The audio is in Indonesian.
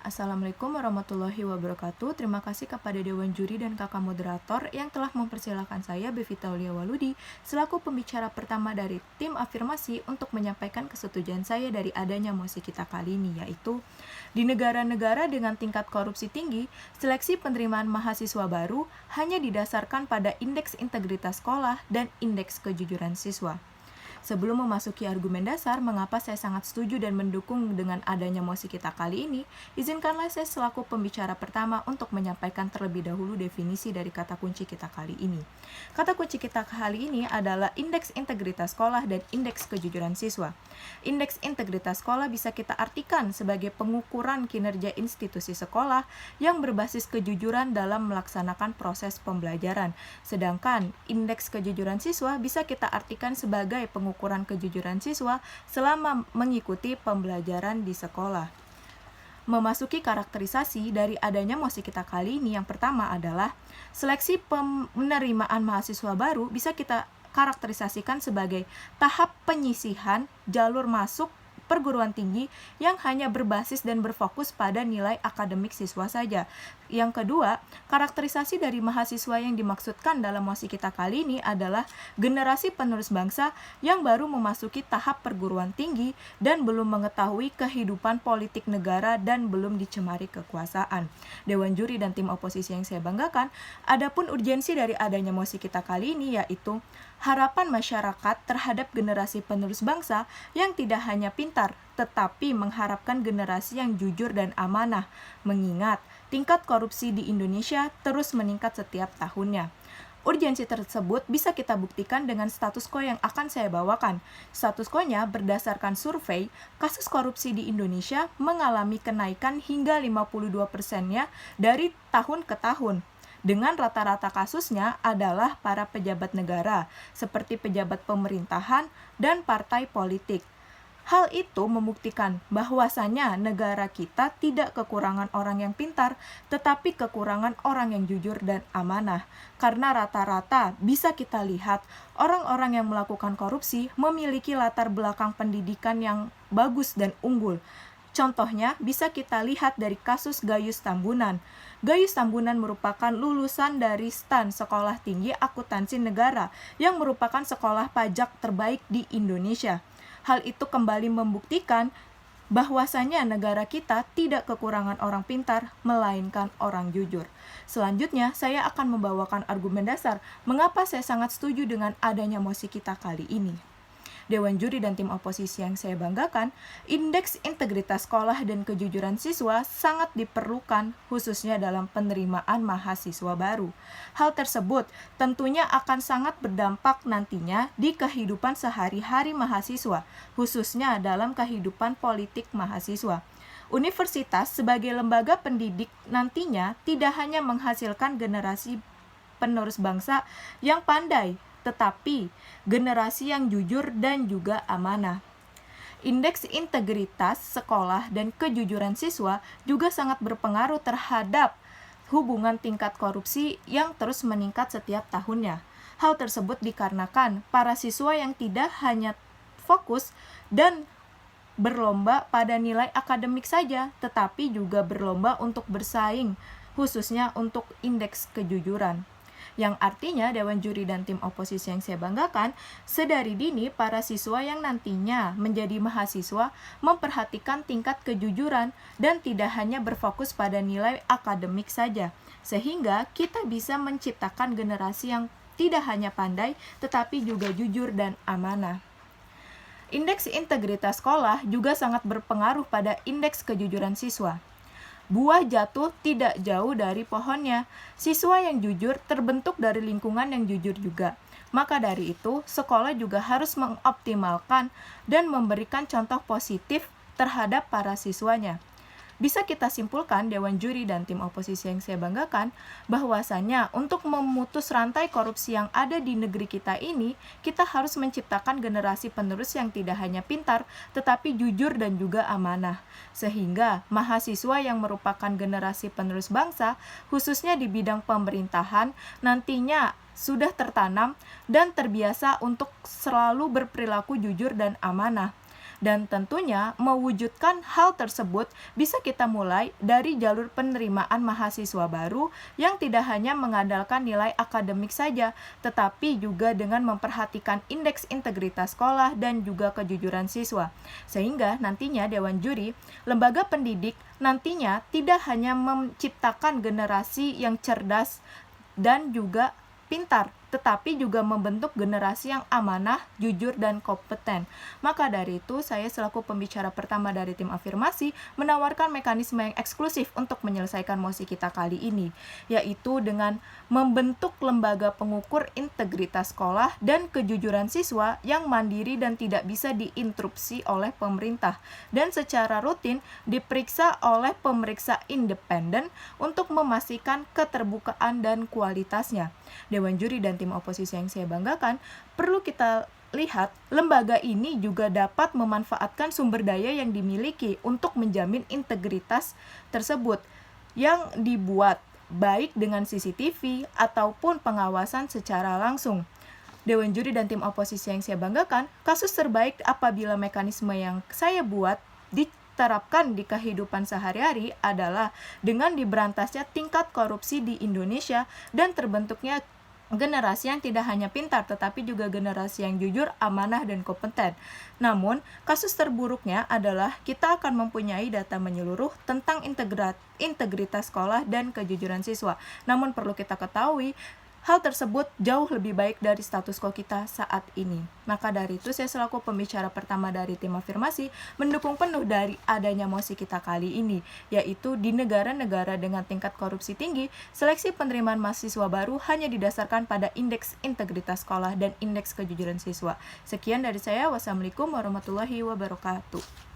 Assalamualaikum warahmatullahi wabarakatuh. Terima kasih kepada Dewan Juri dan kakak moderator yang telah mempersilahkan saya, Bevita Aulia Waludi, selaku pembicara pertama dari tim afirmasi untuk menyampaikan kesetujuan saya dari adanya mosi kita kali ini, yaitu di negara-negara dengan tingkat korupsi tinggi, seleksi penerimaan mahasiswa baru hanya didasarkan pada indeks integritas sekolah dan indeks kejujuran siswa. Sebelum memasuki argumen dasar mengapa saya sangat setuju dan mendukung dengan adanya mosi kita kali ini, izinkanlah saya selaku pembicara pertama untuk menyampaikan terlebih dahulu definisi dari kata kunci kita kali ini. Kata kunci kita kali ini adalah indeks integritas sekolah dan indeks kejujuran siswa. Indeks integritas sekolah bisa kita artikan sebagai pengukuran kinerja institusi sekolah yang berbasis kejujuran dalam melaksanakan proses pembelajaran. Sedangkan indeks kejujuran siswa bisa kita artikan sebagai pengukuran kejujuran siswa selama mengikuti pembelajaran di sekolah. Memasuki karakterisasi dari adanya mosi kita kali ini, yang pertama adalah seleksi penerimaan mahasiswa baru bisa kita karakterisasikan sebagai tahap penyisihan jalur masuk perguruan tinggi yang hanya berbasis dan berfokus pada nilai akademik siswa saja. Yang kedua, karakterisasi dari mahasiswa yang dimaksudkan dalam mosi kita kali ini adalah generasi penerus bangsa yang baru memasuki tahap perguruan tinggi dan belum mengetahui kehidupan politik negara dan belum dicemari kekuasaan. Dewan Juri dan tim oposisi yang saya banggakan, adapun urgensi dari adanya mosi kita kali ini yaitu harapan masyarakat terhadap generasi penerus bangsa yang tidak hanya pintar, tetapi mengharapkan generasi yang jujur dan amanah, mengingat tingkat korupsi di Indonesia terus meningkat setiap tahunnya. Urgensi tersebut bisa kita buktikan dengan status quo yang akan saya bawakan. Status quo-nya berdasarkan survei, kasus korupsi di Indonesia mengalami kenaikan hingga 52%-nya dari tahun ke tahun. Dengan rata-rata kasusnya adalah para pejabat negara, seperti pejabat pemerintahan dan partai politik. Hal itu membuktikan bahwasannya negara kita tidak kekurangan orang yang pintar, tetapi kekurangan orang yang jujur dan amanah. Karena rata-rata bisa kita lihat orang-orang yang melakukan korupsi memiliki latar belakang pendidikan yang bagus dan unggul. Contohnya bisa kita lihat dari kasus Gayus Tambunan. Gayus Tambunan merupakan lulusan dari STAN, Sekolah Tinggi Akuntansi Negara, yang merupakan sekolah pajak terbaik di Indonesia. Hal itu kembali membuktikan bahwasanya negara kita tidak kekurangan orang pintar, melainkan orang jujur. Selanjutnya, saya akan membawakan argumen dasar mengapa saya sangat setuju dengan adanya mosi kita kali ini. Dewan Juri dan tim oposisi yang saya banggakan, indeks integritas sekolah dan kejujuran siswa sangat diperlukan khususnya dalam penerimaan mahasiswa baru. Hal tersebut tentunya akan sangat berdampak nantinya di kehidupan sehari-hari mahasiswa, khususnya dalam kehidupan politik mahasiswa. Universitas sebagai lembaga pendidik nantinya tidak hanya menghasilkan generasi penerus bangsa yang pandai, tetapi generasi yang jujur dan juga amanah. Indeks integritas sekolah dan kejujuran siswa juga sangat berpengaruh terhadap hubungan tingkat korupsi yang terus meningkat setiap tahunnya. Hal tersebut dikarenakan para siswa yang tidak hanya fokus dan berlomba pada nilai akademik saja, tetapi juga berlomba untuk bersaing, khususnya untuk indeks kejujuran. Yang artinya Dewan Juri dan tim oposisi yang saya banggakan, sedari dini para siswa yang nantinya menjadi mahasiswa memperhatikan tingkat kejujuran dan tidak hanya berfokus pada nilai akademik saja, sehingga kita bisa menciptakan generasi yang tidak hanya pandai, tetapi juga jujur dan amanah. Indeks integritas sekolah juga sangat berpengaruh pada indeks kejujuran siswa. Buah jatuh tidak jauh dari pohonnya. Siswa yang jujur terbentuk dari lingkungan yang jujur juga. Maka dari itu, sekolah juga harus mengoptimalkan dan memberikan contoh positif terhadap para siswanya. Bisa kita simpulkan, Dewan Juri dan tim oposisi yang saya banggakan, bahwasannya untuk memutus rantai korupsi yang ada di negeri kita ini, kita harus menciptakan generasi penerus yang tidak hanya pintar, tetapi jujur dan juga amanah. Sehingga mahasiswa yang merupakan generasi penerus bangsa, khususnya di bidang pemerintahan, nantinya sudah tertanam dan terbiasa untuk selalu berperilaku jujur dan amanah. Dan tentunya mewujudkan hal tersebut bisa kita mulai dari jalur penerimaan mahasiswa baru yang tidak hanya mengandalkan nilai akademik saja, tetapi juga dengan memperhatikan indeks integritas sekolah dan juga kejujuran siswa. Sehingga nantinya Dewan Juri, lembaga pendidik nantinya tidak hanya menciptakan generasi yang cerdas dan juga pintar, tetapi juga membentuk generasi yang amanah, jujur, dan kompeten. Maka dari itu, saya selaku pembicara pertama dari tim afirmasi menawarkan mekanisme yang eksklusif untuk menyelesaikan mosi kita kali ini, yaitu dengan membentuk lembaga pengukur integritas sekolah dan kejujuran siswa yang mandiri dan tidak bisa diinterupsi oleh pemerintah, dan secara rutin diperiksa oleh pemeriksa independen untuk memastikan keterbukaan dan kualitasnya. Dewan Juri dan tim oposisi yang saya banggakan, perlu kita lihat lembaga ini juga dapat memanfaatkan sumber daya yang dimiliki untuk menjamin integritas tersebut yang dibuat baik dengan CCTV ataupun pengawasan secara langsung. Dewan Juri dan tim oposisi yang saya banggakan, kasus terbaik apabila mekanisme yang saya buat diterapkan di kehidupan sehari-hari adalah dengan diberantasnya tingkat korupsi di Indonesia dan terbentuknya generasi yang tidak hanya pintar tetapi juga generasi yang jujur, amanah, dan kompeten. Namun, kasus terburuknya adalah kita akan mempunyai data menyeluruh tentang integritas sekolah dan kejujuran siswa. Namun perlu kita ketahui, hal tersebut jauh lebih baik dari status quo kita saat ini. Maka dari itu, saya selaku pembicara pertama dari tim afirmasi mendukung penuh dari adanya mosi kita kali ini, yaitu di negara-negara dengan tingkat korupsi tinggi, seleksi penerimaan mahasiswa baru hanya didasarkan pada indeks integritas sekolah dan indeks kejujuran siswa. Sekian dari saya. Wassalamualaikum warahmatullahi wabarakatuh.